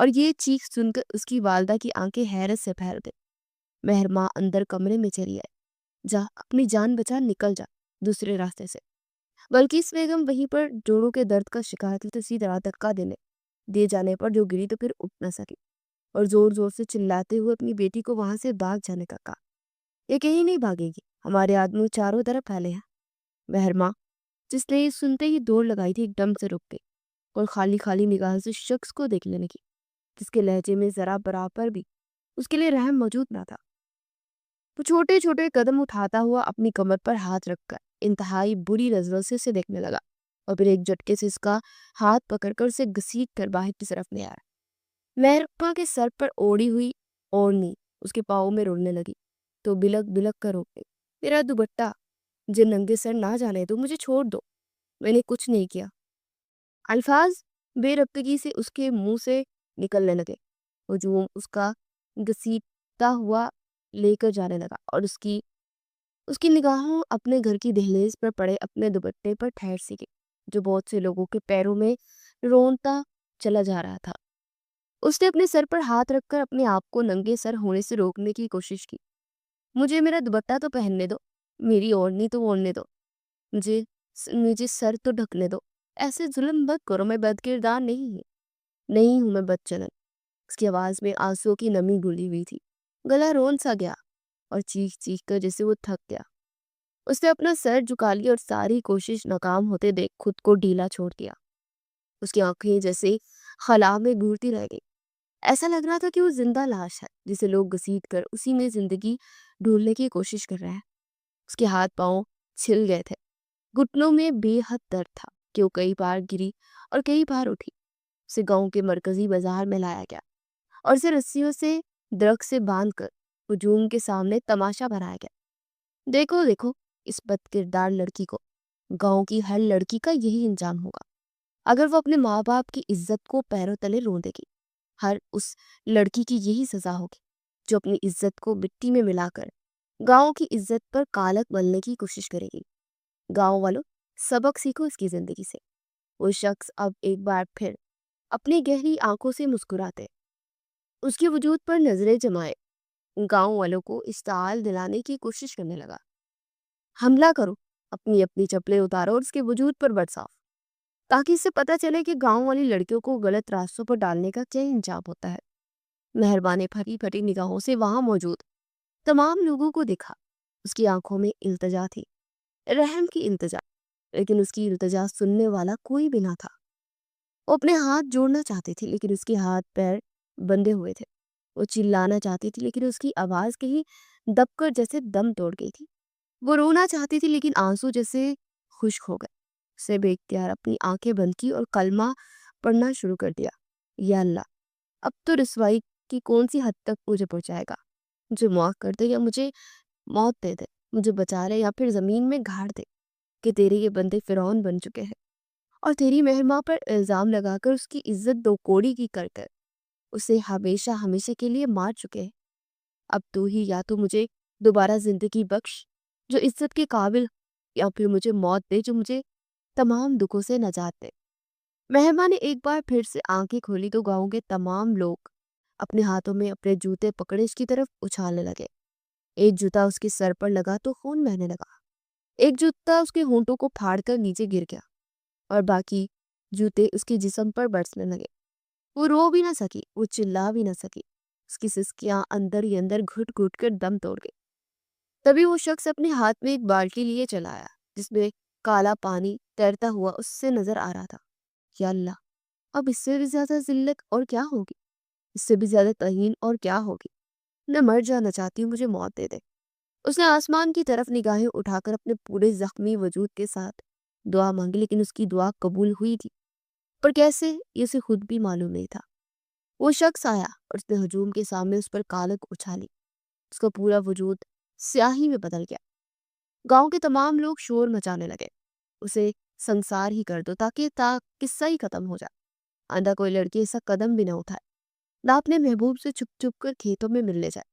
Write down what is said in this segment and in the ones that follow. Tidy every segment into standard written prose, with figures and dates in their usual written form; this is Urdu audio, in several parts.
اور یہ چیخ سن کر اس کی والدہ کی آنکھیں حیرت سے پھیل گئی۔ مہرماں اندر کمرے میں چلی آئی۔ جا اپنی جان بچا، نکل جا دوسرے راستے سے۔ بلکہ بیگم وہیں پر جوڑوں کے درد کا شکار تھی، تو اسی طرح دھکا دے جانے پر جو گری تو پھر اٹھ نہ سکی اور زور زور سے چلاتے ہوئے اپنی بیٹی کو وہاں سے بھاگ جانے کا کہا۔ یہ کہیں نہیں بھاگے گی، ہمارے آدمی چاروں طرف پھیلے ہیں۔ مہرماں جس نے یہ سنتے ہی دوڑ لگائی تھی، ایک دم سے رک گئی اور خالی خالی نگاہ سے شخص کو دیکھنے لگی جس کے لہجے میں ذرا برابر بھی اس کے لیے رحم موجود نہ تھا۔ وہ چھوٹے چھوٹے قدم اٹھاتا ہوا اپنی کمر پر ہاتھ رکھ کر انتہائی بری نظروں سے اسے دیکھنے لگا اور پھر ایک جھٹکے سے اس کا ہاتھ پکڑ کر اسے گھسیٹ کر باہر کی طرف لے آیا۔ مہربا کے سر پر اوڑھی ہوئی اوڑھنی اس کے پاؤں میں رولنے لگی تو بلک بلک کر رو گئی۔ میرا دوپٹہ، مجھے ننگے سر نہ جانے دو، مجھے چھوڑ دو، میں نے کچھ نہیں کیا۔ الفاظ بے ربطگی سے اس کے منہ سے نکلنے لگے۔ ہجوم اس کا گھسیٹتا ہوا لے کر جانے لگا اور اس کی نگاہوں اپنے گھر کی دہلیز پر پڑے اپنے دوپٹے پر ٹھہر سی گئی جو بہت سے لوگوں کے پیروں میں رونتا چلا جا رہا تھا۔ اس نے اپنے سر پر ہاتھ رکھ کر اپنے آپ کو ننگے سر ہونے سے روکنے کی کوشش کی۔ مجھے میرا دوپٹہ تو پہننے دو، میری اوڑھنی تو اوڑھنے دو، مجھے سر تو ڈھکنے دو، ایسے ظلم مت کرو، میں بد کردار نہیں ہوں میں بد چلن۔ اس کی آواز میں آنسو کی نمی گھلی ہوئی تھی، گلا رون سا گیا اور چیخ چیخ کر جیسے وہ تھک گیا۔ اس نے اپنا سر جھکا لیا اور ساری کوشش ناکام ہوتے دیکھ خود کو ڈھیلا چھوڑ دیا۔ اس کی آنکھیں جیسے خلا میں گھورتی رہ گئی، ایسا لگ رہا تھا کہ وہ زندہ لاش ہے جسے لوگ گھسیٹ کر اسی میں زندگی ڈھونڈنے کی کوشش کر رہے ہیں۔ اس کے ہاتھ پاؤں چھل گئے تھے، گھٹنوں میں بے حد درد تھا کہ وہ کئی بار گری اور کئی بار اٹھی۔ اسے گاؤں کے مرکزی بازار میں لایا گیا اور اسے رسیوں سے درخت سے باندھ کر ہجوم کے سامنے تماشا بنایا گیا۔ دیکھو دیکھو اس بد کردار لڑکی کو، گاؤں کی ہر لڑکی کا یہی انجام ہوگا اگر وہ اپنے ماں باپ کی عزت کو پیروں تلے رون دے گی۔ ہر اس لڑکی کی یہی سزا ہوگی جو اپنی عزت کو مٹی میں ملا کر گاؤں کی عزت پر کالک ملنے کی کوشش کرے گی۔ گاؤں والوں، سبق سیکھو اس کی زندگی سے۔ وہ شخص اب ایک بار پھر اپنی گہری آنکھوں سے مسکراتے اس کے وجود پر نظریں جمائے گاؤں والوں کو اشتعال دلانے کی کوشش کرنے لگا۔ حملہ کرو، اپنی اپنی چپلیں اتارو اور اس کے وجود پر برساؤ تاکہ اس سے پتہ چلے کہ گاؤں والی لڑکیوں کو غلط راستوں پر ڈالنے کا کیا انجام ہوتا ہے۔ مہربا نے پھٹی پھٹی نگاہوں سے وہاں موجود تمام لوگوں کو دیکھا۔ اس کی آنکھوں میں التجا تھی، رحم کی التجا، لیکن اس کی التجا سننے والا کوئی بھی نہ تھا۔ وہ اپنے ہاتھ جوڑنا چاہتی تھی لیکن اس کے ہاتھ پیر بندھے ہوئے تھے۔ وہ چلانا چاہتی تھی لیکن اس کی آواز کہیں دب کر جیسے دم توڑ گئی تھی۔ وہ رونا چاہتی تھی لیکن آنسو جیسے خشک ہو گئے۔ اسے بے اختیار اپنی آنکھیں بند کی اور کلمہ پڑھنا شروع کر دیا۔ یا اللہ، اب تو رسوائی کی کون سی حد تک مجھے پہنچائے گا؟ مجھے معاف کر دے یا مجھے موت دے دے، مجھے بچا لے یا پھر زمین میں گاڑ دے کہ تیرے یہ بندے فرعون بن چکے ہیں اور تیری مہرماں پر الزام لگا کر اس کی عزت دو کوڑی کی کر کر اسے ہمیشہ ہمیشہ کے لیے مار چکے ہیں۔ اب تو ہی یا تو مجھے دوبارہ زندگی بخش جو عزت کے قابل، یا پھر مجھے موت دے جو مجھے تمام دکھوں سے نجات دے۔ مہربا نے ایک بار پھر سے آنکھیں کھولی تو گاؤں کے تمام لوگ اپنے ہاتھوں میں اپنے جوتے پکڑے اس کی طرف اچھالنے لگے۔ ایک جوتا اس کے سر پر لگا تو خون بہنے لگا، ایک جوتا اس کے ہونٹوں کو پھاڑ کر نیچے گر گیا اور باقی جوتے اس کے جسم پر برسنے لگے۔ وہ رو بھی نہ سکی، وہ چلا بھی نہ سکی، اس کی سسکیاں اندر ہی اندر گھٹ گھٹ کر دم توڑ گئی۔ تبھی وہ شخص اپنے ہاتھ میں ایک بالٹی لیے چلا آیا جس میں کالا پانی تیرتا ہوا اس سے نظر آ رہا تھا۔ یا اللہ، اب اس سے بھی زیادہ ذلت اور کیا ہوگی، اس سے بھی زیادہ توہین اور کیا ہوگی؟ میں مر جانا چاہتی ہوں، مجھے موت دے دے۔ اس نے آسمان کی طرف نگاہیں اٹھا کر اپنے پورے زخمی وجود کے ساتھ دعا مانگی، لیکن اس کی دعا قبول ہوئی تھی، پر کیسے یہ اسے خود بھی معلوم نہیں تھا۔ وہ شخص آیا اور اس نے ہجوم کے سامنے اس پر کالک اچھالی، اس کا پورا وجود سیاہی میں بدل گیا۔ گاؤں کے تمام لوگ شور مچانے لگے، اسے سنسار ہی کر دو تاکہ قصہ ہی ختم ہو جائے۔ آئندہ کوئی لڑکی ایسا قدم بھی نہ اٹھائے، نہ اپنے محبوب سے چھپ چھپ کر کھیتوں میں ملنے جائے۔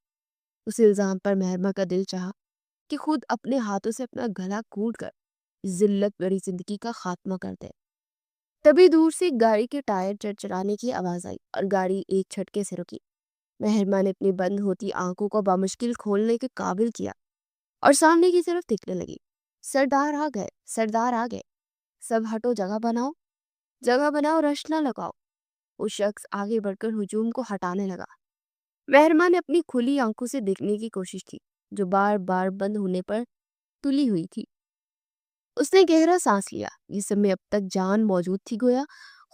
اس الزام پر مہربا کا دل چاہا کہ خود اپنے ہاتھوں سے اپنا گلا گھونٹ کر ذلت بھری زندگی کا خاتمہ کر دے۔ تبھی دور سے گاڑی کے ٹائر چرچرانے کی آواز آئی اور گاڑی ایک جھٹکے سے رکی۔ مہربان نے اپنی بند ہوتی آنکھوں کو بامشکل کھولنے کے قابل کیا اور سامنے کی طرف دیکھنے لگی۔ سردار آ گئے، سردار آ گئے، سب ہٹو، جگہ بناؤ، رش نہ لگاؤ۔ وہ شخص آگے بڑھ کر ہجوم کو ہٹانے لگا۔ مہربان نے اپنی کھلی آنکھوں سے دیکھنے کی کوشش کی جو بار بار بند ہونے پر تلی ہوئی تھی۔ اس نے گہرا سانس لیا، جسم میں اب تک جان موجود تھی، گویا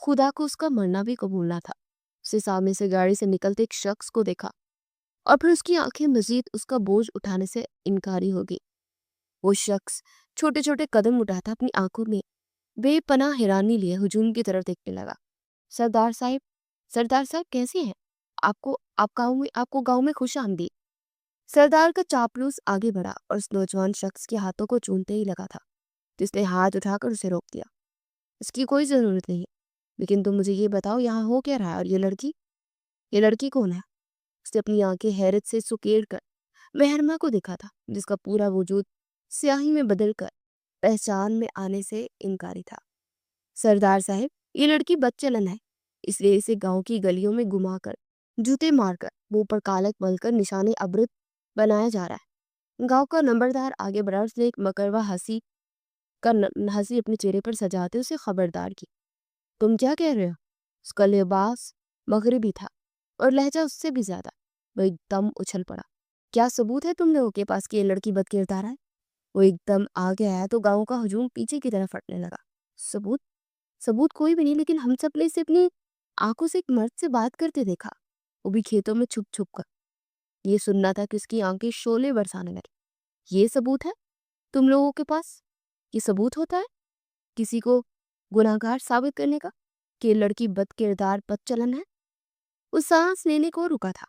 خدا کو اس کا مرنا بھی قبول نہ تھا۔ اسے سامنے سے گاڑی سے نکلتے ایک شخص کو دیکھا اور پھر اس کی آنکھیں مزید اس کا بوجھ اٹھانے سے انکاری ہو گئی۔ وہ شخص چھوٹے چھوٹے قدم اٹھاتا اپنی آنکھوں میں بے پناہ حیرانی لیے ہجوم کی طرف دیکھنے لگا۔ سردار صاحب کیسے ہیں؟ آپ کو گاؤں میں خوش آمدید۔ سردار کا چاپلوس آگے بڑھا اور اس نوجوان شخص کے ہاتھوں کو چومتے ہی لگا تھا، جس نے ہاتھ اٹھا کر اسے روک دیا۔ اس کی کوئی ضرورت نہیں ہے، لیکن تم مجھے یہ بتاؤ یہاں ہو کیا رہا ہے، اور یہ لڑکی کون ہے؟ اس نے اپنی آنکھیں حیرت سے سکیڑ کر مہرما کو دیکھا تھا، جس کا پورا وجود سیاہی میں بدل کر پہچان میں آنے سے انکاری تھا۔ سردار صاحب، یہ لڑکی بد چلن ہے، اس لیے اسے گاؤں کی گلیوں میں گھما کر، جوتے مار کر، منہ پر کالک مل کر نشانے عبرت بنایا جا رہا ہے۔ گاؤں کا نمبردار آگے بڑھا، اس نے ایک مکروا ہنسی اپنے چہرے پر سجاتے اسے خبردار کی۔ تم کیا کہہ رہے ہو؟ اس کا لباس مغربی تھا اور لہجہ اس سے بھی زیادہ۔ وہ ایک دم اچھل پڑا۔ کیا ثبوت ہے تم لوگوں کے پاس کہ یہ لڑکی بد کردار ہے؟ وہ ایک دم آگے آیا تو گاؤں کا ہجوم پیچھے کی طرف ہٹنے لگا۔ ثبوت کوئی بھی نہیں، لیکن ہم سب نے اسے اپنی آنکھوں سے ایک مرد سے بات کرتے دیکھا، وہ بھی کھیتوں میں چھپ چھپ کر۔ یہ سننا تھا کہ اس کی آنکھیں شعلے برسانے لگی۔ یہ ثبوت ہے تم لوگوں کے پاس؟ یہ ثبوت ہوتا ہے کسی کو گناہگار ثابت کرنے کا کہ یہ لڑکی بد کردار بد چلن ہے؟ وہ سانس لینے کو رکا تھا۔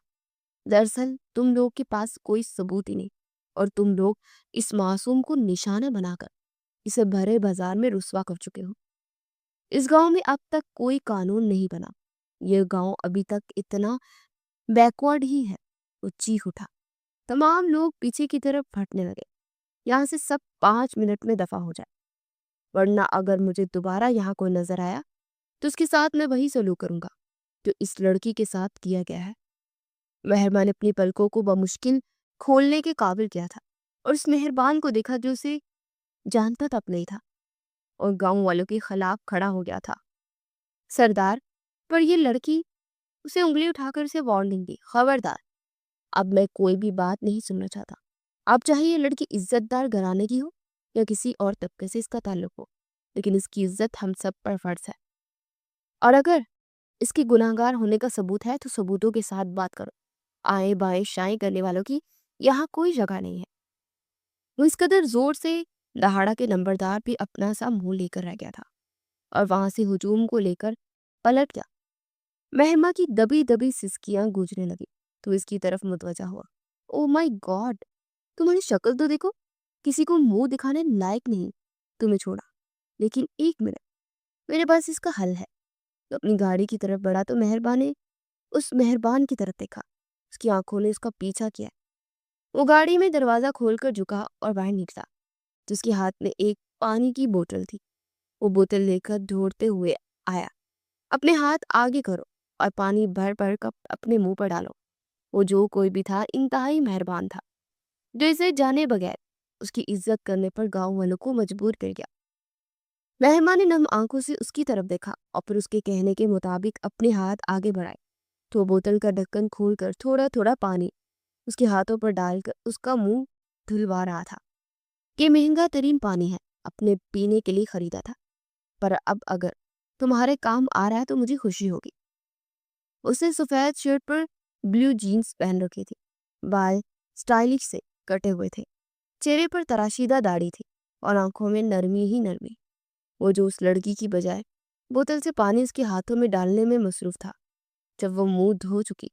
دراصل تم لوگوں کے پاس کوئی ثبوت ہی نہیں، اور تم لوگ اس معصوم کو نشانہ بنا کر اسے بھرے بازار میں رسوا کر چکے ہو۔ اس گاؤں میں اب تک کوئی قانون نہیں بنا، یہ گاؤں ابھی تک اتنا بیکورڈ ہی ہے۔ وہ چیخ اٹھا۔ تمام لوگ پیچھے کی طرف پھٹنے لگے۔ یہاں سے سب 5 منٹ میں دفع ہو جائے، ورنہ اگر مجھے دوبارہ یہاں کوئی نظر آیا تو اس کے ساتھ میں وہی سلوک کروں گا جو اس لڑکی کے ساتھ کیا گیا ہے۔ مہربان نے اپنی پلکوں کو بمشکل کھولنے کے قابل کیا تھا اور اس مہربان کو دیکھا جو اسے جانتا تک نہیں تھا اور گاؤں والوں کے خلاف کھڑا ہو گیا تھا۔ سردار، پر یہ لڑکی، اسے انگلی اٹھا کر اسے وارننگ دی۔ خبردار، اب میں کوئی بھی بات نہیں سننا چاہتا۔ اب چاہے یہ لڑکی عزت دار گھرانے کی ہو یا کسی اور طبقے سے اس کا تعلق ہو، لیکن اس کی عزت ہم سب پر فرض ہے، اور اگر اس کی گناہگار ہونے کا ثبوت ہے تو ثبوتوں کے ساتھ بات کرو۔ آئیں بائیں شائیں کرنے والوں کی یہاں کوئی جگہ نہیں ہے۔ وہ اس قدر زور سے دہاڑا کہ نمبردار بھی اپنا سا منہ لے کر رہ گیا تھا اور وہاں سے ہجوم کو لے کر پلٹ گیا۔ مہرما کی دبی دبی سسکیاں گونجنے لگی تو اس کی طرف متوجہ ہوا۔ او مائی گاڈ، تمہاری شکل تو دیکھو، کسی کو منہ دکھانے لائق نہیں۔ تمہیں چھوڑا، لیکن ایک منٹ، میرے پاس اس کا حل ہے۔ تو اپنی گاڑی کی طرف بڑھا تو مہربان نے اس مہربان کی طرف دیکھا۔ اس کی آنکھوں نے اس کا پیچھا کیا۔ وہ گاڑی میں دروازہ کھول کر جھکا اور باہر نکلا، جس کے ہاتھ میں ایک پانی کی بوتل تھی۔ وہ بوتل لے کر دوڑتے ہوئے آیا۔ اپنے ہاتھ آگے کرو اور پانی بھر بھر کر اپنے منہ پر ڈالو۔ وہ جو کوئی بھی تھا انتہائی مہربان تھا، جو اسے جانے بغیر اس کی عزت کرنے پر گاؤں والوں کو مجبور کر گیا۔ مہربان نے نم آنکھوں سے اس کی طرف دیکھا اور پھر اس کے کہنے کے مطابق اپنے ہاتھ آگے بڑھائے تو وہ بوتل کا ڈھکن کھول کر تھوڑا تھوڑا پانی اس کے ہاتھوں پر ڈال کر اس کا منہ دھلوا رہا تھا۔ یہ مہنگا ترین پانی ہے، اپنے پینے کے لیے خریدا تھا، پر اب اگر تمہارے کام آ رہا ہے تو مجھے خوشی ہوگی۔ اس نے سفید شرٹ پر بلیو جینز پہن رکھی تھی، بال سٹائلش سے کٹے ہوئے تھے، چہرے پر تراشیدہ داڑھی تھی اور آنکھوں میں نرمی ہی نرمی۔ وہ جو اس لڑکی کی بجائے بوتل سے پانی اس کے ہاتھوں میں ڈالنے میں مصروف تھا۔ جب وہ منہ دھو چکی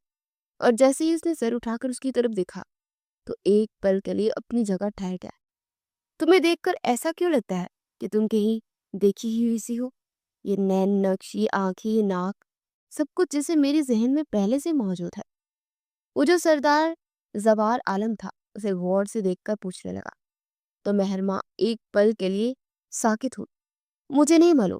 اور جیسے ہی اس نے سر اٹھا کر اس کی طرف دیکھا تو ایک پل کے لیے اپنی جگہ ٹھہر گیا۔ تمہیں دیکھ کر ایسا کیوں لگتا ہے کہ تم کہیں دیکھی ہی ہوئی سی ہو؟ یہ نین نقشی آنکھیں، ناک، سب کچھ جیسے میرے ذہن میں پہلے سے موجود ہے۔ وہ جو سردار زوار عالم تھا اسے غور سے دیکھ کر پوچھنے لگا۔ تو مہرما ایک پل کے لیے ساکت ہوئی۔ مجھے نہیں معلوم،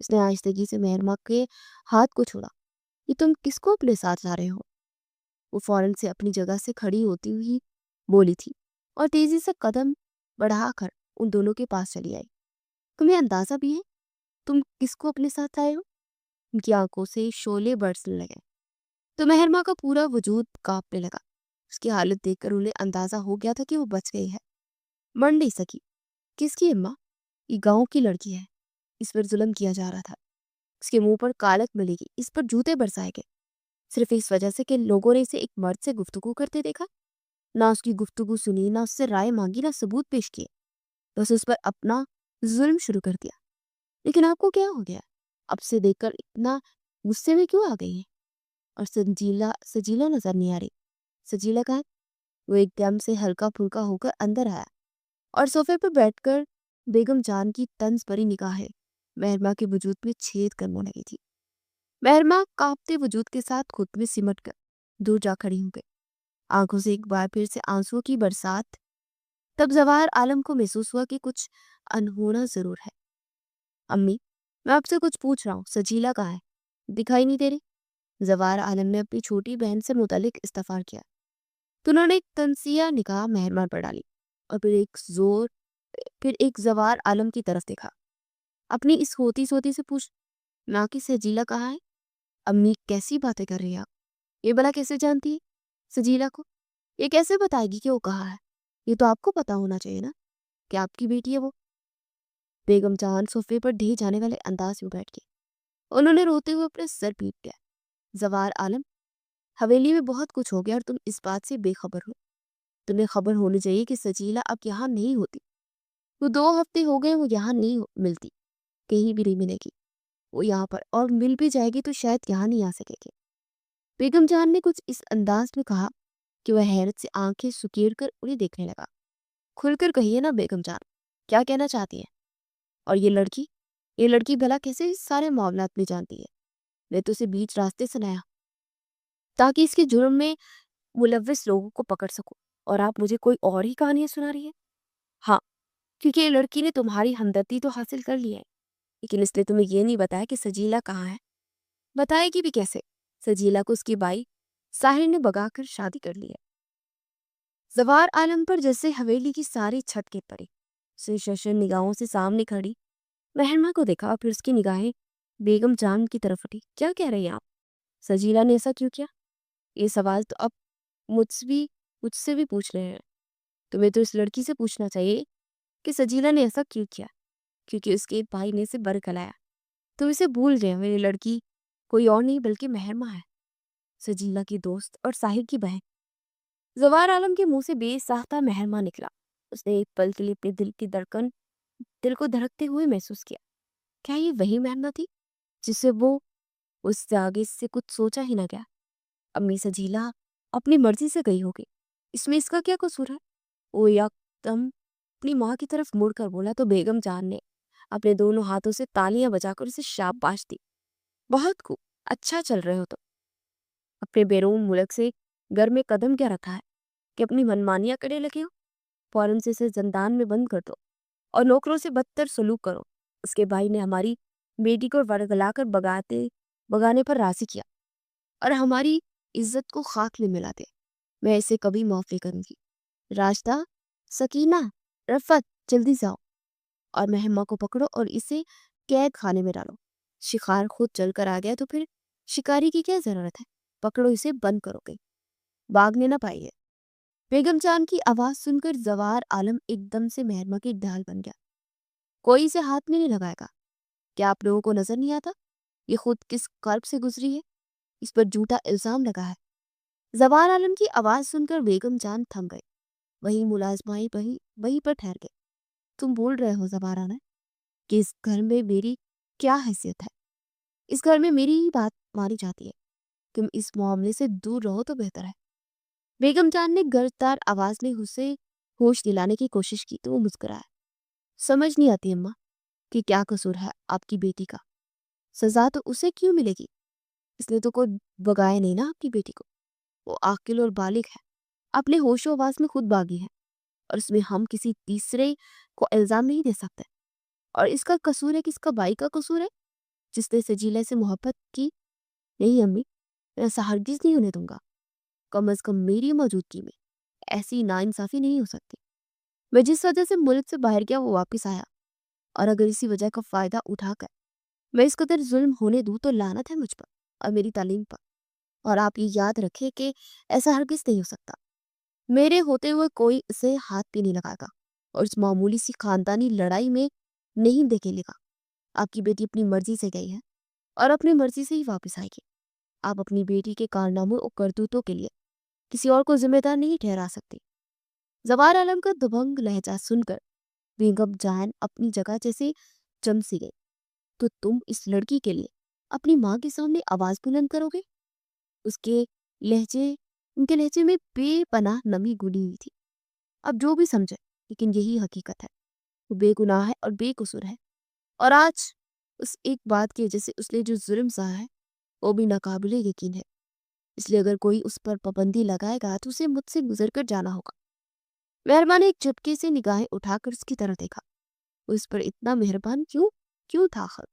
اس نے آہستگی سے مہرما کے ہاتھ کو چھوڑا. یہ تم کس کو اپنے ساتھ لا رہے ہو؟ وہ فوراً سے اپنی جگہ سے کھڑی ہوتی ہوئی بولی تھی اور تیزی سے قدم بڑھا کر ان دونوں کے پاس چلی آئی. تمہیں اندازہ بھی ہے تم کس کو اپنے ساتھ لائے ہو؟ ان کی آنکھوں سے شعلے برسنے لگے تو مہرما کا پورا وجود کانپنے لگا. اس کی حالت دیکھ کر انہیں اندازہ ہو گیا تھا کہ وہ بچ گئی ہے، مر نہیں سکی. کس کی اماں؟ یہ گاؤں کی لڑکی ہے. اس پر ظلم کیا جا رہا تھا. اس کے منہ پر کالک ملے گی، اس پر جوتے برسائے گئے، صرف اس وجہ سے کہ لوگوں نے اسے ایک مرد سے گفتگو کرتے دیکھا. نہ اس کی گفتگو سنی، نہ اس سے رائے مانگی، نہ ثبوت پیش کیے، بس اس پر اپنا ظلم شروع کر دیا. لیکن آپ کو کیا ہو گیا؟ اب سے دیکھ کر اتنا غصے میں کیوں آ گئی ہیں؟ اور سجیلا نظر نہیں آ رہی. سجیلا کہا. وہ ایک دم سے ہلکا پھلکا ہو کر اندر آیا اور صوفے پر بیٹھ کر بیگم جان کی طنز بھری نگاہیں مہرما کے وجود میں چھید کرنے لگی تھی. مہرما کانپتے وجود کے ساتھ خود میں سمٹ کر دور جا کھڑی ہو گئی، آنکھوں سے ایک بار پھر سے آنسو کی برسات. تب زوار عالم کو محسوس ہوا کہ کچھ انہونا ضرور ہے. امی، میں آپ سے کچھ پوچھ رہا ہوں. سجیلا کہاں ہے؟ دکھائی نہیں دے رہی. زوار عالم نے اپنی چھوٹی بہن سے متعلق استفسار کیا تو انہوں نے ایک تنزیہ نگاہ مہرما پر ڈالی اور پھر ایک زوار عالم کی طرف دیکھا. اپنی اس ہوتی سوتی سے پوچھ، ماں کی سجیلا کہاں ہے؟ امی کیسی باتیں کر رہی ہیں آپ؟ یہ بلا کیسے جانتی ہے سجیلا کو؟ یہ کیسے بتائے گی کہ وہ کہاں ہے؟ یہ تو آپ کو پتا ہونا چاہیے نا کہ آپ کی بیٹی ہے وہ. بیگم جان صوفے پر ڈھے جانے والے انداز میں بیٹھ گئی. انہوں نے روتے ہوئے اپنے سر پیٹ دیا. زوار عالم، حویلی میں بہت کچھ ہو گیا اور تم اس بات سے بے خبر ہو. تمہیں خبر ہونی چاہیے کہ سجیلا اب یہاں نہیں ہوتی. وہ 2 ہفتے ہو گئے وہ یہاں نہیں ملتی، کہیں بھی نہیں ملے گی. وہ یہاں پر اور مل بھی جائے گی تو شاید یہاں نہیں آ سکے گی. بیگم جان نے کچھ اس انداز میں کہا کہ وہ حیرت سے آنکھیں سکیڑ کر انہیں دیکھنے لگا. کھل کر کہیے نا بیگم جان، کیا کہنا چاہتی ہیں؟ اور یہ لڑکی بھلا کیسے اس سارے معاملات میں جانتی ہے؟ میں تو اسے بیچ راستے سے لایا تاکہ اس کے جرم میں ملوث لوگوں کو پکڑ سکوں، اور آپ مجھے کوئی اور ہی کہانیاں سنا رہی ہیں. ہاں، کیونکہ یہ لڑکی نے تمہاری ہمدردی تو حاصل کر لی ہے، لیکن اس نے تمہیں یہ نہیں بتایا کہ سجیلا کہاں ہے. بتائے گی بھی کیسے؟ سجیلا کو اس کی بائی ساحر نے بگا کر شادی کر لی ہے. زوار عالم پر جیسے حویلی کی ساری چھت گر پڑی. اسے شرشر نگاہوں سے سامنے کھڑی مہرما کو دیکھا، پھر اس کی نگاہیں بیگم جان کی طرف اٹھی. کیا کہہ رہی ہیں آپ؟ سجیلا نے ایسا کیوں کیا؟ یہ سوال تو اب مجھ سے بھی پوچھ رہے ہیں. تمہیں تو اس لڑکی سے پوچھنا چاہیے کہ سجیلا نے ایسا کیوں کیا. کیونکہ اس کے بھائی نے اسے برگلایا. تم اسے بھول گئے. میری لڑکی کوئی اور نہیں بلکہ مہرما ہے، سجیلا کی دوست اور ساحر کی بہن. زوار عالم کے منہ سے بے ساختہ مہرما نکلا. اس نے ایک پل کے لیے اپنے دل کو دھڑکتے ہوئے محسوس کیا. کیا یہ وہی مہرما تھی جس سے وہ اس سے آگے سے کچھ سوچا ہی نہ گیا؟ امی، سجیلا اپنی مرضی سے گئی ہوگی، اس میں اس کا کیا قصور ہے؟ وہ یکدم اپنی ماں کی طرف مڑ کر بولا تو بیگم جان نے اپنے دونوں ہاتھوں سے تالیاں بجا کر اسے شاباش دی. بہت خوب، اچھا چل رہے ہو. تو اپنے بیرون ملک سے گھر میں قدم کیا رکھا ہے کہ اپنی منمانیاں کرنے لگے ہو؟ فوراً سے اسے زندان میں بند کر دو اور نوکروں سے بدتر سلوک کرو. اس کے بھائی نے ہماری بیٹی کو ورگلا کر بگانے پر راضی کیا اور ہماری عزت کو خاک میں ملا دے. میں اسے کبھی معاف نہیں کروں گی. راجدہ، سکینہ، رفت، جلدی جاؤ اور مہرما کو پکڑو اور اسے قید خانے میں ڈالو. شکار خود چل کر آ گیا تو پھر شکاری کی کیا ضرورت ہے؟ پکڑو اسے، بند کرو گئی، بھاگنے نہ پائیے. بیگم جان کی آواز سن کر زوار عالم ایک دم سے مہرما کی ڈھال بن گیا. کوئی اسے ہاتھ میں نہیں لگائے گا. کیا آپ لوگوں کو نظر نہیں آتا یہ خود کس کرب سے گزری ہے؟ اس پر جھوٹا الزام لگا ہے. زوار عالم کی آواز سن کر بیگم جان تھم گئے. وہی ملازمائی وہیں پر ٹھہر گئے. تم بول رہے ہو زوار عالم کہ اس گھر میں میری کیا حیثیت ہے؟ اس گھر میں میری ہی بات مانی جاتی ہے. تم اس معاملے سے دور رہو تو بہتر ہے. بیگم جان نے گرجدار آواز میں اسے ہوش دلانے کی کوشش کی تو وہ مسکرایا. سمجھ نہیں آتی اماں کہ کیا قصور ہے آپ کی بیٹی کا. سزا تو اسے کیوں ملے گی؟ اس نے تو کوئی بگایا نہیں نا آپ کی بیٹی کو. وہ عاقل اور بالغ ہے، اپنے ہوش و حواس میں خود باغی ہے، اور اس میں ہم کسی تیسرے کو الزام نہیں دے سکتے. اور اس کا قصور ہے کہ اس کا بھائی کا قصور ہے. جس نے سجیلا سے محبت کی؟ نہیں امی، میں ایسا ہرگز نہیں ہونے دوں گا۔ کم از کم میری موجودگی میں ایسی ناانصافی نہیں ہو سکتی۔ میں جس وجہ سے ملک سے باہر گیا وہ واپس آیا، اور اگر اسی وجہ کا فائدہ اٹھا کر میں اس قدر ظلم ہونے دوں تو لعنت ہے مجھ پر اور میری تعلیم پر۔ اور آپ یہ یاد رکھیں کہ ایسا ہرگز نہیں ہو سکتا۔ میرے ہوتے ہوئے کوئی اسے ہاتھ بھی نہیں لگائے گا، اور اس معمولی سی خاندانی لڑائی میں نہیں دھکیلے گا۔ آپ کی بیٹی اپنی مرضی سے گئی ہے اور اپنی مرضی سے ہی واپس آئے گی۔ آپ اپنی بیٹی کے کارناموں اور کرتوتوں کے لیے کسی اور کو ذمہ دار نہیں ٹھہرا سکتی۔ زوار عالم کا دبنگ لہجہ سن کر بیگم جان اپنی جگہ جیسے جم سی گئی۔ تو تم اس لڑکی کے لیے اپنی ماں کے سامنے آواز بلند کرو گے؟ ان کے لہجے میں بے پناہ نمی گھلی ہوئی تھی۔ اب جو بھی سمجھے، لیکن یہی حقیقت ہے، وہ بے گناہ ہے اور بے قصور ہے، اور آج اس ایک بات کی وجہ سے اس نے جو ظلم سہا ہے وہ بھی ناقابل یقین ہے۔ اس لیے اگر کوئی اس پر پابندی لگائے گا تو اسے مجھ سے گزر کر جانا ہوگا۔ مہربان نے ایک جھٹکے سے نگاہیں اٹھا کر اس کی طرف دیکھا۔ وہ اس پر اتنا مہربان کیوں تھا آخر؟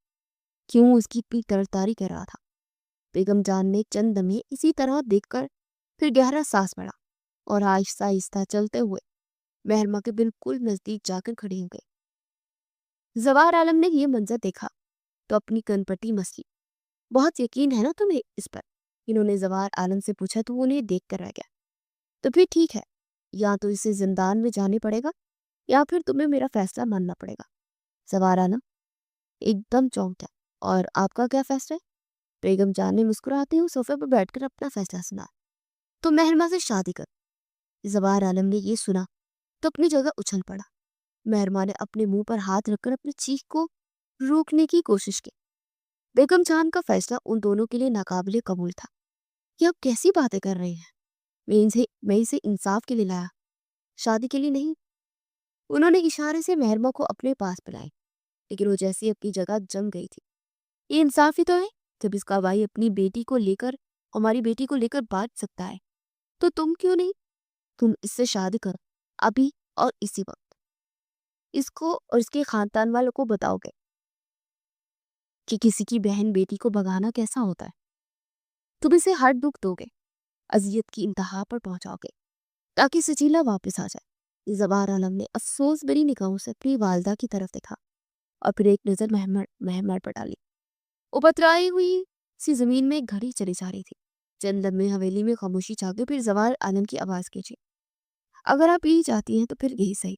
کیوں اس کی اتنی طرفداری کر رہا تھا؟ بیگم جان نے چند لمحے اسی طرح دیکھ کر پھر گہرا سانس بھرا اور آہستہ آہستہ چلتے ہوئے مہرما کے بالکل نزدیک جا کر کھڑی ہو گئی۔ زوار عالم نے یہ منظر دیکھا تو اپنی کن پٹی مسلی۔ بہت یقین ہے نا تمہیں اس پر؟ انہوں نے زوار عالم سے پوچھا تو وہ انہیں دیکھ کر رہ گیا۔ تو پھر ٹھیک ہے، یا تو اسے زندان میں جانے پڑے گا یا پھر تمہیں میرا فیصلہ ماننا پڑے گا۔ زوار عالم ایک دم چونک گیا۔ اور آپ کا کیا فیصلہ ہے؟ بیگم جان نے مسکراتے ہوئے صوفے پر بیٹھ کر اپنا فیصلہ سنا۔ تو مہرما سے شادی کر۔ زوار عالم نے یہ سنا تو اپنی جگہ اچھل پڑا۔ مہرما نے اپنے منہ پر ہاتھ رکھ کر اپنی چیخ کو روکنے کی کوشش کی۔ بیگم جان کا فیصلہ ان دونوں کے لیے ناقابل قبول تھا۔ یہ آپ کیسی باتیں کر رہے ہیں؟ میں اسے انصاف کے لیے لایا، شادی کے لیے نہیں۔ انہوں نے اشارے سے مہرما کو اپنے پاس بلائے، لیکن وہ جیسی اپنی جگہ جم گئی تھی۔ یہ انصافی تو ہے جب اس کا بھائی اپنی بیٹی کو لے کر ہماری بیٹی کو لے کر بانٹ سکتا ہے، تو تم کیوں نہیں؟ تم اس سے شادی کرو، ابھی اور اسی وقت۔ اس کو اور اس کے خاندان والوں کو بتاؤ گے کہ کسی کی بہن بیٹی کو بھگانا کیسا ہوتا ہے۔ تم اسے ہر دکھ دو گے، اذیت کی انتہا پر پہنچاؤ گے، تاکہ سجیلا واپس آ جائے۔ زوار عالم نے افسوس بری نگاہوں سے اپنی والدہ کی طرف دیکھا اور پھر ایک نظر مہمر پر ڈالی۔ وہ بترائی ہوئی سی زمین میں ایک گھڑی چلی جا رہی تھی۔ چند لمحے حویلی میں خاموشی چھا گئی، پھر زوار عالم کی آواز کھینچی، اگر آپ یہی چاہتی ہیں تو پھر یہی صحیح،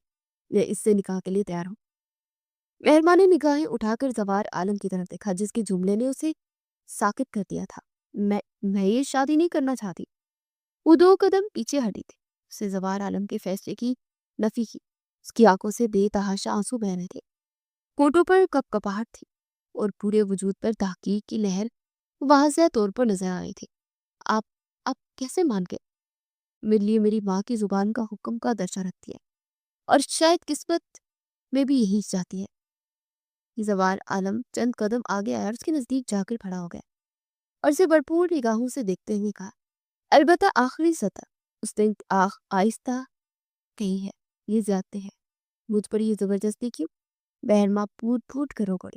میں اس سے نکاح کے لیے تیار ہوں۔ مہرما نے نگاہیں اٹھا کر زوار عالم کی طرف دیکھا، جس کے جملے نے اسے ساکت کر دیا تھا۔ میں یہ شادی نہیں کرنا چاہتی۔ وہ 2 قدم پیچھے ہٹی تھی۔ اسے زوار عالم کے فیصلے کی نفی کی۔ اس کی آنکھوں سے بے تحاشا آنسو بہ رہے تھے، ہونٹوں پر کپکپاہٹ تھی اور پورے وجود پر تحقیق کی لہر واضح طور پر نظر آ رہی تھی۔ آپ کیسے مان گئے؟ میرے لیے میری ماں کی زبان کا حکم کا درجہ رکھتی ہے، اور شاید قسمت میں بھی یہی چاہتی ہے۔ زوار عالم چند قدم آگے آیا اور اس کے نزدیک جا کر کھڑا ہو گیا اور اسے بھرپور نگاہوں سے دیکھتے ہوئے کہا، البتہ آخری سطح اس نے آہستہ کہی ہے، یہ زیادتی ہے۔ مجھ پر یہ زبردستی کیوں؟ بہرما پھوٹ پھوٹ کر رو پڑی۔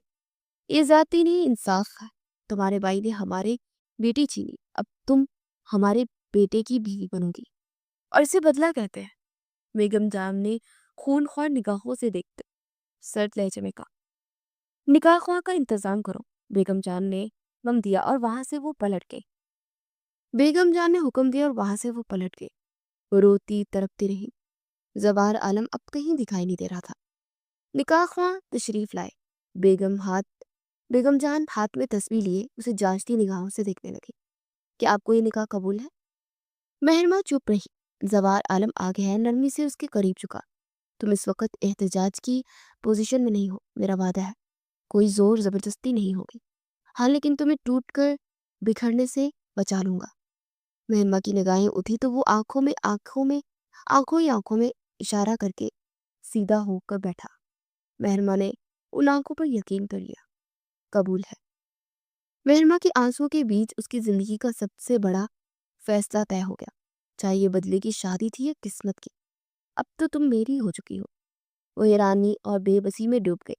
یہ زیادتی نہیں، انصاف ہے۔ تمہارے بھائی نے ہمارے بیٹی چھینی، اب تم ہمارے بیٹے کی بیوی بنو گی، اور اسے بدلہ کہتے ہیں۔ بیگم جان نے خون خوار نگاہوں سے دیکھتے سرد لہجے میں کہا، نکاح خواہ کا انتظام کرو۔ بیگم جان نے حکم دیا اور وہاں سے وہ پلٹ گئی۔ وہ روتی تڑپتی رہی۔ زوار عالم اب کہیں دکھائی نہیں دے رہا تھا۔ نکاح خواہ تشریف لائے۔ بیگم جان ہاتھ میں تسبیح لیے اسے جانچتی نگاہوں سے دیکھنے لگی۔ کیا آپ کو یہ نکاح قبول ہے؟ مہرما چپ رہی۔ زوار عالم آگے ہے، نرمی سے اس کے قریب چکا۔ تم اس وقت احتجاج کی پوزیشن میں نہیں ہو، میرا وعدہ ہے، کوئی زور زبردستی نہیں ہوگی۔ ہاں، لیکن تمہیں ٹوٹ کر بکھرنے سے بچا لوں گا۔ مہرما کی نگاہیں اٹھی تو وہ آنکھوں میں اشارہ کر کے سیدھا ہو کر بیٹھا۔ مہرما نے ان آنکھوں پر یقین کر لیا، قبول ہے۔ مہرما کے آنسوں کے بیچ اس کی زندگی کا سب سے بڑا فیصلہ طے ہو گیا، چاہے یہ بدلے کی شادی تھی یا قسمت کی۔ اب تو تم میری ہو چکی ہو۔ وہ حیرانی اور بے بسی میں ڈوب گئی۔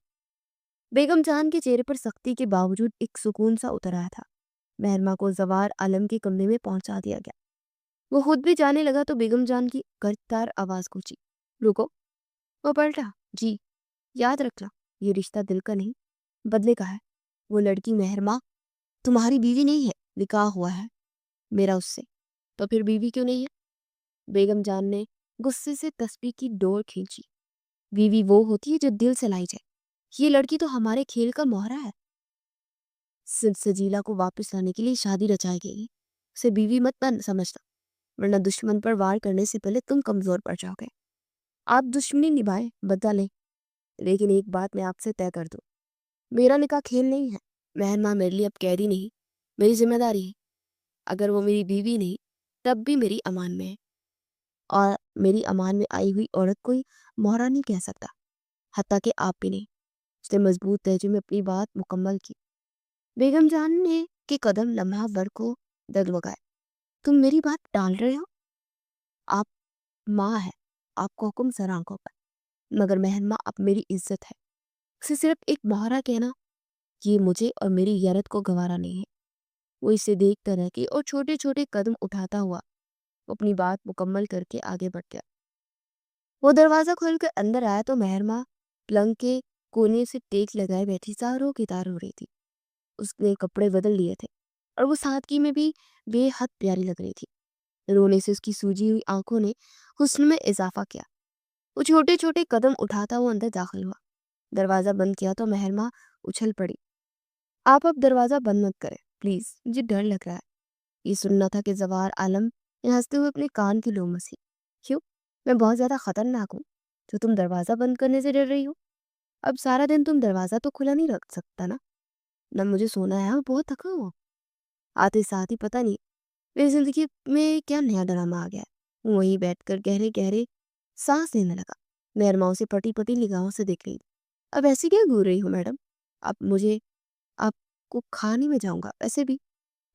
بیگم جان کے چہرے پر سختی کے باوجود ایک سکون سا اتر آیا تھا۔ مہرما کو زوار عالم کے کمرے میں پہنچا دیا گیا۔ وہ خود بھی جانے لگا تو بیگم جان کی گرجدار آواز گونجی، رکو۔ وہ پلٹا، جی، یاد رکھنا یہ رشتہ دل کا نہیں بدلے کا ہے۔ وہ لڑکی مہرما تمہاری بیوی نہیں ہے، نکاح ہوا ہے میرا اس سے، تو پھر بیوی کیوں نہیں ہے؟ بیگم جان نے غصے سے تسبیح کی ڈور کھینچی۔ بیوی وہ ہوتی ہے جو دل سے لائی جائے، یہ لڑکی تو ہمارے کھیل کا مہرا ہے۔ سجیلا کو واپس لانے کے لیے شادی رچائی گئی، اسے بیوی مت سمجھنا، ورنہ دشمن پر وار کرنے سے پہلے تم کمزور پڑ جاؤ گے۔ آپ دشمنی نبھائیں، بدلا لیں، لیکن ایک بات میں آپ سے طے کر دوں، میرا نکاح کھیل نہیں ہے۔ مہرما میرے لیے اب قیدی نہیں، میری ذمہ داری ہے۔ اگر وہ میری بیوی نہیں تب بھی میری امان میں ہے، اور میری امان میں آئی ہوئی عورت کوئی مہرا نہیں کہہ سکتا، حتیٰ کہ آپ بھی نہیں۔ اس نے مضبوط لہجے میں اپنی بات مکمل کی۔ بیگم جان نے کے قدم لمحہ بھر کو ڈگمگائے۔ تم میری بات ٹال رہے ہو؟ آپ ماں ہے، آپ کو حکم سر آنکھوں پر، مگر مہرما اب میری عزت ہے، اسے صرف ایک مہرا کہنا یہ مجھے اور میری غیرت کو گوارا نہیں ہے۔ وہ اسے دیکھتا رہ گئی اور چھوٹے چھوٹے قدم اٹھاتا ہوا وہ اپنی بات مکمل کر کے آگے بڑھ گیا۔ وہ دروازہ کھول کر اندر آیا تو مہرما پلنگ کے کونے سے ٹیک لگائے بیٹھی زاروں کی تار ہو رہی تھی۔ اس نے کپڑے بدل لیے تھے اور وہ سادگی میں بھی بے حد پیاری لگ رہی تھی۔ رونے سے اس کی سوجی ہوئی آنکھوں نے حسن میں اضافہ کیا۔ وہ چھوٹے چھوٹے قدم اٹھاتا ہوا اندر داخل ہوا۔ دروازہ بند کیا تو مہرما اچھل پڑی۔ آپ اب دروازہ بند مت کریں پلیز، مجھے ڈر لگ رہا ہے۔ یہ سننا تھا کہ زوار عالم نے ہنستے ہوئے اپنے کان کی لو مسی۔ کیوں؟ میں بہت زیادہ خطرناک ہوں جو تم دروازہ بند کرنے سے ڈر رہی ہو؟ اب سارا دن تم دروازہ تو کھلا نہیں رکھ سکتا نا؟ نہ مجھے سونا ہے، اور بہت تھکا ہوا۔ آتے ساتھ ہی پتہ نہیں میری زندگی میں کیا نیا ڈرامہ آ گیا ہے۔ وہ وہیں بیٹھ کر گہرے گہرے سانس لینے لگا۔ مہرما اسے پٹی پٹی نگاہوں سے دیکھ رہی تھی۔ اب ایسی کیا گھور رہی ہو میڈم؟ آپ کو کھانے میں جاؤں گا، ویسے بھی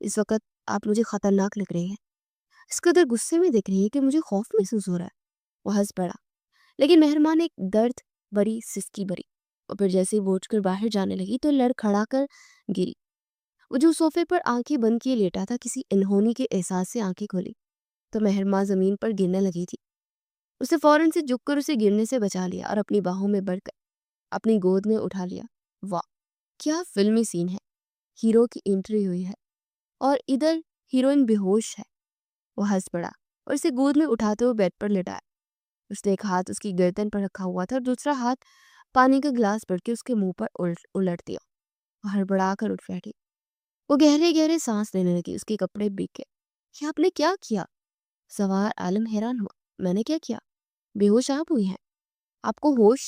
اس وقت آپ مجھے خطرناک لگ رہی ہیں۔ اس قدر غصے میں دیکھ رہی ہے کہ مجھے خوف محسوس ہو رہا ہے۔ وہ ہنس پڑا، لیکن مہرما نے ایک درد بری سسکی بری، اور پھر جیسے وہ اٹھ کر باہر جانے لگی تو لڑ کھڑا کر گری۔ وہ جو صوفے پر آنکھیں بند کیے لیٹا تھا کسی انہونی کے احساس سے آنکھیں کھولی تو مہرما زمین پر گرنے لگی تھی۔ اسے فوراً سے جھک کر اسے گرنے سے بچا لیا اور اپنی باہوں میں بڑھ کر اپنی گود میں اٹھا لیا۔ واہ، کیا فلمی سین ہے! ہیرو کی انٹری ہوئی ہے اور ادھر ہیروئن بے ہوش ہے۔ وہ ہنس پڑا اور اسے گود میں اٹھاتے ہوئے بیڈ پر لٹایا۔ اس نے ایک ہاتھ اس کی گردن پر رکھا ہوا تھا اور دوسرا ہاتھ پانی کا گلاس بھر کے اس کے منہ پر الٹ دیا اور ہڑبڑا کر اٹھ بیٹھی۔ وہ گہرے گہرے سانس لینے لگی۔ اس کے کپڑے بھیگ گئے۔ یہ آپ نے کیا کیا؟ سوار عالم حیران ہوا۔ میں نے کیا کیا؟ بے ہوش آپ ہوئی ہیں، آپ کو ہوش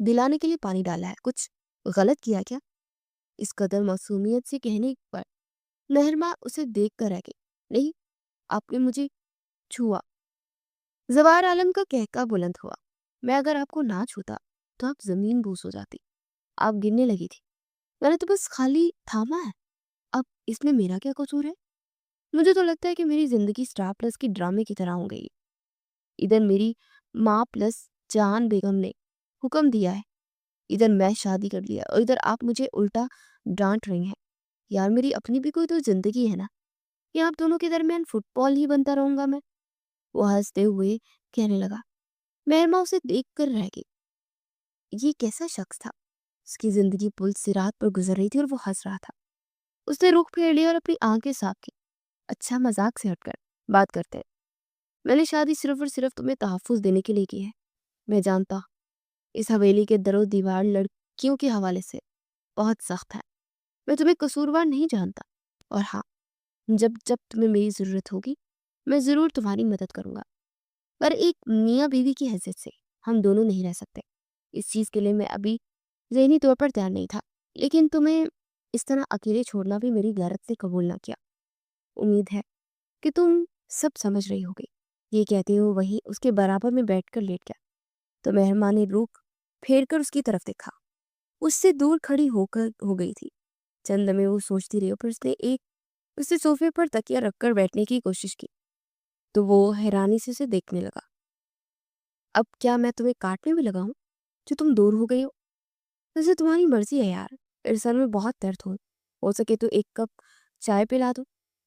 دلانے کے لیے پانی ڈالا ہے، کچھ غلط کیا کیا؟ اس قدر معصومیت سے کہنے پر مہرما اسے دیکھ کر رہ گئی۔ نہیں، آپ نے مجھے چھوا۔ زوار عالم کا کہکا بلند ہوا۔ میں اگر آپ کو نہ چھوتا تو آپ زمین بوس ہو جاتی، آپ گرنے لگی تھی، میں نے تو بس خالی تھاما ہے۔ اب اس میں میرا کیا قصور ہے؟ مجھے تو لگتا ہے کہ میری زندگی سٹار پلس کی ڈرامے کی طرح ہو گئی۔ ادھر میری ماں پلس جان بیگم نے حکم دیا ہے، ادھر میں شادی کر لیا اور ادھر آپ مجھے الٹا ڈانٹ رہی ہیں۔ یار میری اپنی بھی کوئی تو زندگی ہے نا، یا آپ دونوں کے درمیان فٹ بال ہی بنتا رہوں گا میں؟ وہ ہنستے ہوئے کہنے لگا۔ مہرما اسے دیکھ کر رہ گئی۔ یہ کیسا شخص تھا؟ اس کی زندگی پل صراط پر گزر رہی تھی اور وہ ہنس رہا تھا۔ اس نے رخ پھیر لیا اور اپنی آنکھیں صاف کی۔ اچھا، مذاق سے ہٹ کر بات کرتے ہیں۔ میں نے شادی صرف اور صرف تمہیں تحفظ دینے کے لیے کی ہے۔ میں جانتا اس حویلی کے در و دیوار لڑکیوں کے حوالے سے بہت سخت ہے۔ میں تمہیں قصوروار نہیں جانتا، اور ہاں، جب جب تمہیں میری ضرورت ہوگی میں ضرور تمہاری مدد کروں گا، پر ایک میاں بیوی کی حیثیت سے ہم دونوں نہیں رہ سکتے۔ اس چیز کے لیے میں ابھی ذہنی طور پر تیار نہیں تھا، لیکن تمہیں اس طرح اکیلے چھوڑنا بھی میری غیرت سے قبول نہ کیا۔ امید ہے کہ تم سب سمجھ رہی ہوگی۔ یہ کہتے ہوئے وہیں اس کے برابر میں بیٹھ کر لیٹ گیا تو مہرما نے رخ پھیر کر اس کی طرف دیکھا۔ اس سے دور کھڑی ہو گئی تھی۔ چند لمحے وہ سوچتی رہی اور پھر اس نے صوفے پر تکیہ رکھ کر بیٹھنے کی کوشش کی تو وہ حیرانی سے اسے دیکھنے لگا۔ اب کیا میں تمہیں کاٹنے میں لگا ہوں جو تم دور ہو گئی ہو؟ ویسے تمہاری مرضی ہے یار، میرے سر میں بہت درد ہو سکے تو ایک کپ چائے پلا دو۔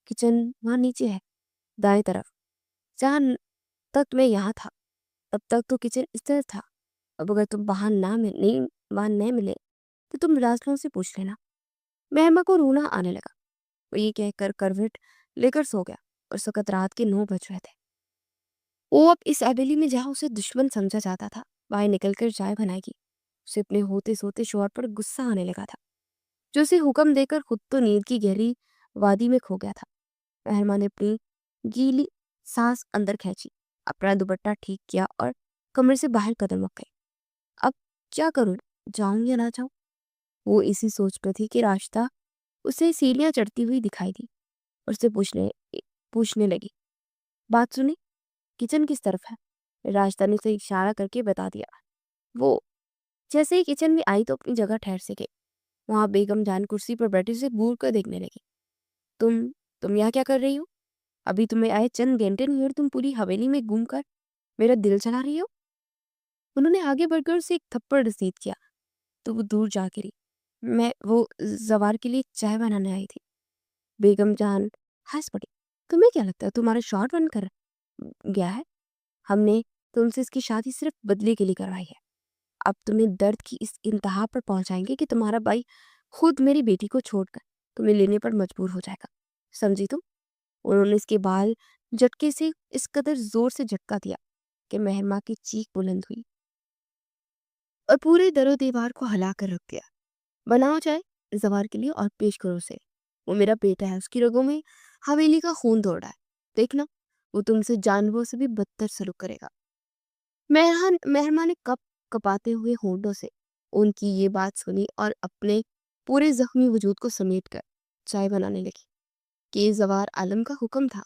کچن وہاں نیچے ہے، دائیں طرف۔ جہاں تک میں یہاں تھا تب تک تو کچن اس طرف تھا۔ اب اگر تم وہاں نہ ملے تو تم راسلوں سے پوچھ لینا۔ مہما کو رونا آنے لگا۔ وہ یہ کہہ کر کروٹ لے کر سو گیا اور اس وقت رات کے 9 بج رہے تھے۔ وہ اب اس حویلی میں جہاں اسے دشمن سمجھا جاتا تھا باہر نکل کر چائے بنائے گی۔ اسے اپنے ہوتے سوتے شوہر پر غصہ آنے لگا تھا، جو اسے حکم دے کر خود تو نیند کی گہری وادی میں کھو گیا تھا۔ مہرما نے اپنی گیلی سانس اندر کھینچی، اپنا دوپٹہ ٹھیک کیا اور کمرے سے باہر قدم رکھ گئی۔ اب کیا کروں، جاؤں یا نہ جاؤں؟ وہ اسی سوچ پہ تھی کہ راستہ اسے سیڑھیاں چڑھتی ہوئی دکھائی دی اور اسے پوچھنے لگی، بات سنی، کچن کس طرف ہے؟ راستہ نے اسے اشارہ کر کے بتا دیا۔ وہ جیسے ہی کچن میں آئی تو اپنی جگہ ٹھہر سے گئی۔ وہاں بیگم جان کرسی پر بیٹھی اسے گور کر دیکھنے لگی۔ تم یہاں کیا کر رہی ہو؟ ابھی تمہیں آئے چند گھنٹے نہیں اور تم پوری حویلی میں گھوم کر میرا دل چلا رہی ہو؟ انہوں نے آگے بڑھ کر اسے ایک تھپڑ رسید کیا تو وہ دور جا گری۔ وہ زوار کے لیے چائے بنانے آئی تھی۔ بیگم جان ہنس پڑی۔ تمہیں کیا لگتا ہے تمہارا شوہر بن کر گیا ہے؟ ہم نے تم سے اس کی شادی صرف بدلے کے لیے کروائی ہے۔ اب تمہیں درد کی اس انتہا پر پہنچائیں گے کہ تمہارا بھائی خود میری بیٹی کو چھوڑ کر تمہیں لینے پر مجبور ہو جائے گا، سمجھی تم؟ انہوں نے اس کے بال جھٹکے سے اس قدر زور سے جھٹکا دیا کہ مہرما کی چیخ بلند ہوئی اور پورے در و دیوار کو ہلا کر رکھ دیا۔ بناؤ چائے زوار کے لیے اور پیش کرو اسے۔ وہ میرا بیٹا ہے، اس کی رگوں میں حویلی کا خون دوڑ رہا ہے، دیکھنا وہ تم سے جانوروں سے بھی بدتر سلوک کرے گا۔ مہرما نے کپ کپاتے ہوئے ہونٹوں سے ان کی یہ بات سنی اور اپنے پورے زخمی وجود کو سمیٹ کر چائے بنانے لگی کہ یہ زوار عالم کا حکم تھا۔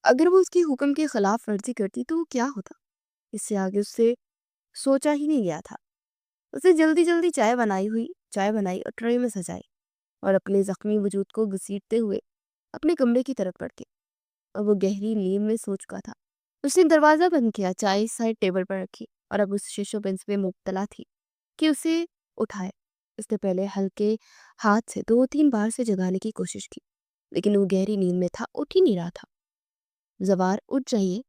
اگر وہ اس کی حکم کے خلاف ورزی کرتی تو وہ کیا ہوتا، اس سے آگے اس سے سوچا ہی نہیں گیا تھا۔ اسے جلدی جلدی چائے بنائی اور ٹرے میں سجائی اور اپنے زخمی وجود کو گھسیٹتے ہوئے اپنے کمرے کی طرف بڑھ گئی۔ اور وہ گہری نیند میں سو چکا تھا۔ اس نے دروازہ بند کیا، چائے سائڈ ٹیبل پر رکھی اور اب اس شیشو پنس میں مبتلا تھی کہ اسے اٹھائے۔ اس نے پہلے ہلکے ہاتھ سے 2-3 بار سے جگانے کی کوشش کی، لیکن وہ گہری نیند میں تھا، اٹھ ہی نہیں رہا تھا۔ زوار اٹھ جائیے۔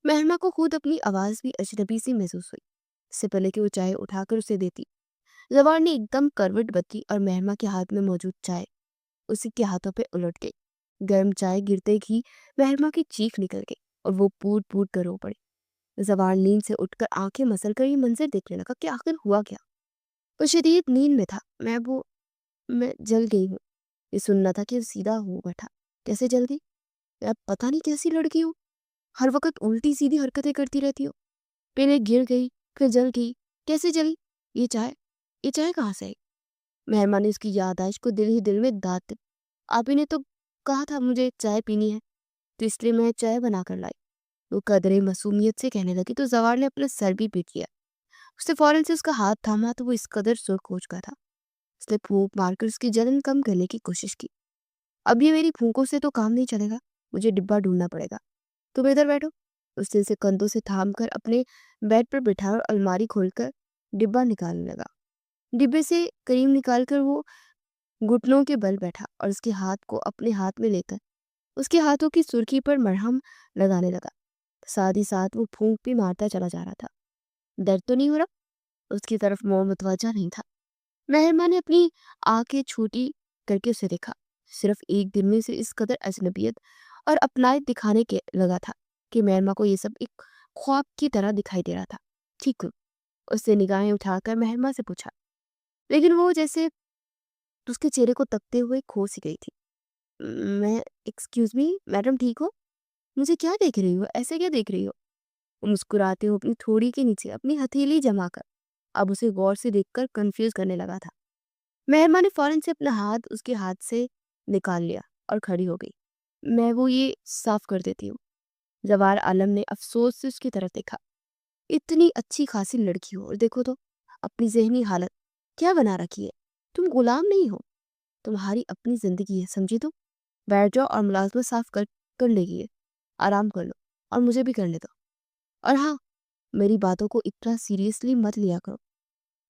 مہرما کو خود اپنی آواز بھی اجنبی سی محسوس ہوئی۔ اس سے پہلے کہ وہ چائے اٹھا کر اسے دیتی، زوار نے ایک دم کروٹ بدلی اور مہرما کے ہاتھ میں موجود چائے اسی کے ہاتھوں پہ الٹ گئی۔ گرم چائے گرتے ہی مہرما کی چیخ نکل گئی اور وہ پوٹ پوٹ کر رو پڑی۔ زوار نیند سے اٹھ کر آنکھیں مسل کر یہ منظر دیکھنے لگا کہ آخر ہوا کیا۔ وہ شدید نیند میں تھا۔ میں جل گئی ہوں، یہ سننا تھا کہ سیدھا ہو بیٹھا۔ کیسے جل گئی؟ اب پتہ نہیں کیسی لڑکی ہو، ہر وقت الٹی سیدھی حرکتیں کرتی رہتی ہو۔ پہلے گر گئی پھر جل گئی، کیسے جلی؟ یہ چائے کہاں سے آئی؟ مہرما نے اس کی یادداشت کو دل ہی دل میں دانت دی۔ آپ ہی نے تو کہا تھا مجھے چائے پینی ہے، تو اس لیے میں چائے بنا کر لائی۔ وہ قدرے معصومیت سے کہنے لگی تو زوار نے اپنا سر بھی پیٹ لیا۔ اس نے فوراً سے اس کا ہاتھ تھاما تو وہ اس قدر سرخ ہو چکا تھا۔ اس نے پھونک مار کر اس کی جلن کم کرنے کی کوشش کی۔ اب یہ میری پھونکوں سے تو کام نہیں چلے گا، مجھے ڈبہ ڈھونڈنا پڑے گا۔ تم ادھر بیٹھو۔ اس نے اسے کندھوں سے تھام کر اپنے بیڈ پر بٹھایا اور الماری کھول کر ڈبہ نکالنے لگا۔ ڈبے سے کریم نکال کر وہ گھٹنوں کے بل بیٹھا اور اس کے ہاتھ کو اپنے ہاتھ میں لے کر اس کے ہاتھوں کی سرخی پر مرہم لگانے لگا۔ ساتھ ہی ساتھ وہ پھونک بھی مارتا چلا جا رہا تھا۔ درد تو نہیں ہو رہا؟ اس کی طرف منہ متوجہ نہیں تھا۔ مہرما نے اپنی آنکھیں چھوٹی کر کے اسے دیکھا۔ صرف ایک دن میں سے اس قدر اجنبیت اور اپنائیت دکھانے کے لگا تھا کہ مہرما کو یہ سب ایک خواب کی طرح دکھائی دے رہا تھا۔ ٹھیک ہوں، اس نے نگاہیں اٹھا کر مہرما سے پوچھا، لیکن وہ جیسے اس کے چہرے کو تکتے ہوئے کھو سی گئی تھی۔ ایکسکیوز می میڈم، ٹھیک ہو؟ مجھے کیا دیکھ رہی ہو؟ ایسے کیا دیکھ رہی ہو؟ وہ مسکراتے ہوئے اپنی تھوڑی کے نیچے اپنی ہتھیلی جما کر اب اسے غور سے دیکھ کر کنفیوز کرنے لگا تھا۔ مہرما نے فوراً سے اپنا ہاتھ اس کے ہاتھ سے نکال لیا اور کھڑی ہو گئی۔ میں وہ یہ صاف کر دیتی ہوں۔ زوار عالم نے افسوس سے اس کی طرف دیکھا۔ اتنی اچھی خاصی لڑکی ہو اور دیکھو تو اپنی ذہنی حالت کیا بنا رکھی ہے۔ تم غلام نہیں ہو، تمہاری اپنی زندگی ہے، سمجھی؟ تم بیٹھ جاؤ اور ملازمت صاف کر لے گی، آرام کر لو اور مجھے بھی کرنے دو۔ اور ہاں، میری باتوں کو اتنا سیریسلی مت لیا کرو،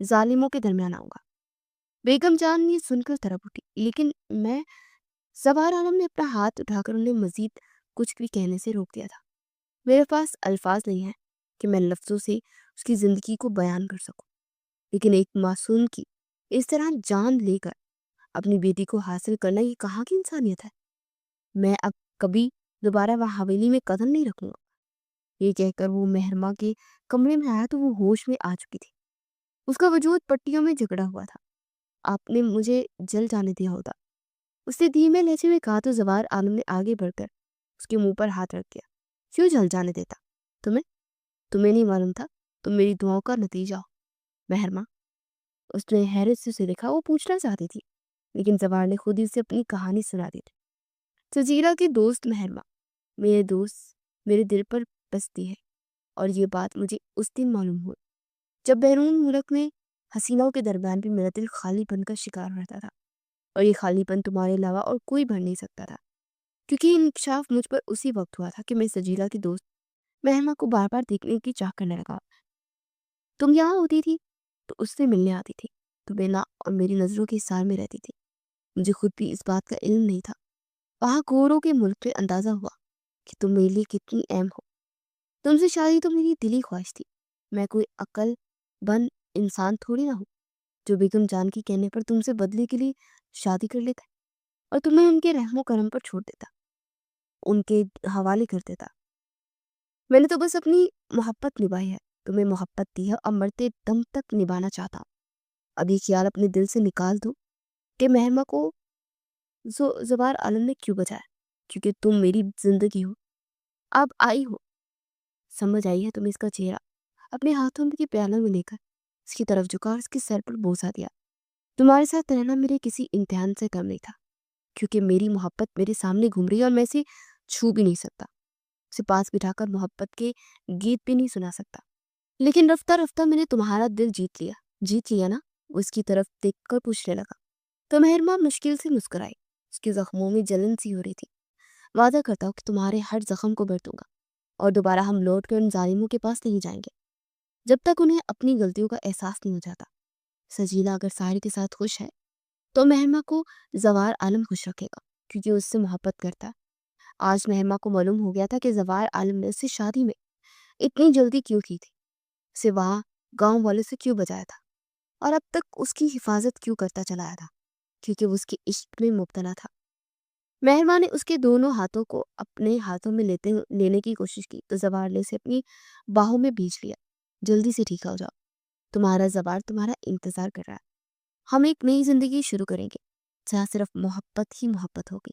ظالموں کے درمیان آؤں گا۔ بیگم جان یہ سن کر تڑپ اٹھی، لیکن میں زوار عالم نے اپنا ہاتھ اٹھا کر انہیں مزید کچھ بھی کہنے سے روک دیا تھا۔ میرے پاس الفاظ نہیں ہیں کہ میں لفظوں سے اس کی زندگی کو بیان کر سکوں، لیکن ایک معصوم کی اس طرح جان لے کر اپنی بیٹی کو حاصل کرنا یہ کہاں کی انسانیت ہے؟ میں اب کبھی دوبارہ وہ حویلی میں قدم نہیں رکھوں گا۔ یہ کہہ کر وہ مہرما کے کمرے میں آیا تو وہ ہوش میں آ چکی تھی۔ اس کا وجود پٹیوں میں جکڑا ہوا تھا۔ آپ نے مجھے جل جانے دیا ہوتا، اس نے دھیمے لہجے میں کہا تو زوار عالم نے آگے بڑھ کر اس کے منہ پر ہاتھ رکھ دیا۔ کیوں جل جانے دیتا؟ تمہیں نہیں معلوم تھا؟ تم میری دعاؤں کا نتیجہ ہو مہرما۔ اس نے حیرت سے اسے دیکھا۔ وہ پوچھنا چاہتی تھی لیکن زوار نے خود ہی اسے اپنی کہانی سنا دی تھی۔ سجیرہ کی دوست مہرما، میرے دوست میرے دل پر بستی ہے، اور یہ بات مجھے اس دن معلوم ہوئی جب بیرون ملک میں حسینوں کے درمیان بھی میرا دل خالی پن کا شکار رہتا تھا، اور یہ خالی پن تمہارے علاوہ اور کوئی بھر نہیں سکتا تھا، کیونکہ یہ انکشاف مجھ پر اسی وقت ہوا تھا کہ میں سجیرہ کی دوست مہرما کو بار بار دیکھنے کی چاہ کرنے لگا۔ تم یہاں ہوتی تھی تو اس سے ملنے آتی تھی، تو بینا اور میری نظروں کے حصار میں رہتی تھی۔ مجھے خود بھی اس بات کا علم نہیں تھا۔ وہاں گوروں کے ملک پہ اندازہ ہوا کہ تم میرے لیے کتنی اہم ہو۔ تم سے شادی تو میری دلی خواہش تھی۔ میں کوئی عقل بند انسان تھوڑی نہ ہوں جو بیگم جان کی کہنے پر تم سے بدلے کے لیے شادی کر لیتا اور تمہیں ان کے رحم و کرم پر چھوڑ دیتا، ان کے حوالے کر دیتا۔ میں نے تو بس اپنی محبت نبھائی ہے، تمہیں محبت دی ہے اور مرتے دم تک نبھانا چاہتا ہوں۔ اب یہ خیال اپنے دل سے نکال دو کہ مہرما کو زوار عالم نے کیوں بچایا، کیونکہ تم میری زندگی ہو۔ اب آئی ہو، سمجھ آئی ہے تمہیں اس کا چہرہ۔ اپنے ہاتھوں میں کے پیالوں میں لے کر اس کی طرف جھکا اور اس کے سر پر بوسہ دیا۔ تمہارے ساتھ رہنا میرے کسی امتحان سے کم نہیں تھا، کیونکہ میری محبت میرے سامنے گھوم رہی ہے اور میں اسے چھو بھی نہیں سکتا، اسے پاس بٹھا کر محبت کے گیت بھی نہیں سنا سکتا۔ لیکن رفتہ رفتہ میں نے تمہارا دل جیت لیا نا؟ وہ اس کی طرف دیکھ کر پوچھنے لگا۔ تو مہرما مشکل سے مسکرائی، اس کے زخموں میں جلن سی ہو رہی تھی۔ وعدہ کرتا ہوں کہ تمہارے ہر زخم کو بھر دوں گا، اور دوبارہ ہم لوٹ کر ان ظالموں کے پاس نہیں جائیں گے جب تک انہیں اپنی غلطیوں کا احساس نہیں ہو جاتا۔ سجیلا اگر سارے کے ساتھ خوش ہے تو مہرما کو زوار عالم خوش رکھے گا، کیونکہ اس سے محبت کرتا ہے۔ آج مہرما کو معلوم ہو گیا تھا کہ زوار عالم نے اسے شادی میں اتنی جلدی کیوں کی تھی، اسے وہاں گاؤں والے سے کیوں بچایا تھا، اور اب تک اس کی حفاظت کیوں کرتا چلایا تھا، کیونکہ وہ اس کے عشق میں مبتلا تھا۔ مہرما نے اس کے دونوں ہاتھوں کو اپنے ہاتھوں میں لینے کی کوشش کی تو زوار نے اسے اپنی باہوں میں بیچ لیا۔ جلدی سے ٹھیک ہو جاؤ، تمہارا زوار تمہارا انتظار کر رہا ہے۔ ہم ایک نئی زندگی شروع کریں گے جہاں صرف محبت ہی محبت ہوگی،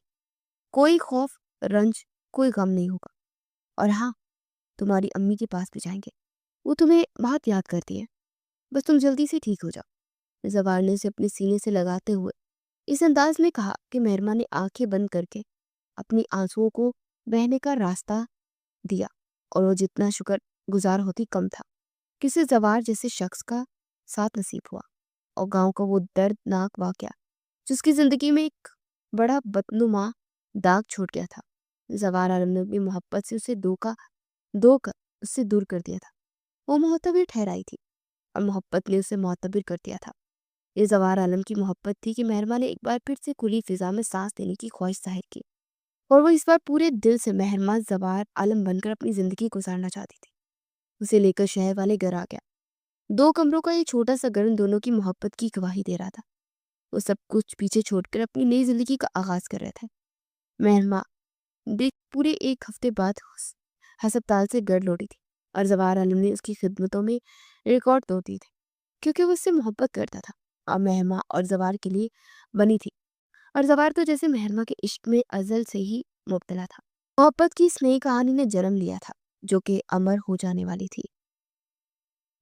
کوئی خوف رنج کوئی غم نہیں ہوگا۔ اور ہاں، تمہاری امی کے پاس بھی جائیں گے، وہ تمہیں بہت یاد کرتی ہے، بس تم جلدی سے ٹھیک ہو جاؤ۔ زوار نے اسے اپنے سینے سے لگاتے ہوئے اس انداز میں کہا کہ مہرما نے آنکھیں بند کر کے اپنی آنسوؤں کو بہنے کا راستہ دیا، اور وہ جتنا شکر گزار ہوتی کم تھا کہ اسے زوار جیسے شخص کا ساتھ نصیب ہوا، اور گاؤں کا وہ دردناک واقعہ جس کی زندگی میں ایک بڑا بدنما داغ چھوڑ گیا تھا۔ زوار عالم نے اپنی محبت سے اسے دو کر اس سے دور کر دیا تھا۔ وہ معتبر ٹھہرائی تھی اور محبت نے اسے معتبر کر دیا تھا۔ یہ زوار عالم کی محبت تھی کہ مہرما نے ایک بار پھر سے کھلی فضا میں سانس دینے کی خواہش ظاہر کی، اور وہ اس بار پورے دل سے مہرما زوار عالم بن کر اپنی زندگی گزارنا چاہتی تھی۔ اسے لے کر شہر والے گھر آ گیا۔ 2 کمروں کا یہ چھوٹا سا گھر دونوں کی محبت کی گواہی دے رہا تھا۔ وہ سب کچھ پیچھے چھوڑ کر اپنی نئی زندگی کا آغاز کر رہے تھے۔ مہرما پورے 1 ہفتے بعد ہسپتال سے گھر لوٹی تھی، اور زوار عالم نے اس کی خدمتوں میں ریکارڈ توڑ دی تھے، کیونکہ وہ اس سے محبت کرتا تھا اور مہرما اور زوار کے لیے بنی تھی، اور زوار تو جیسے مہرما کے عشق میں ازل سے ہی مبتلا تھا۔ محبت کی اس نئی کہانی نے جنم لیا تھا جو کہ امر ہو جانے والی تھی۔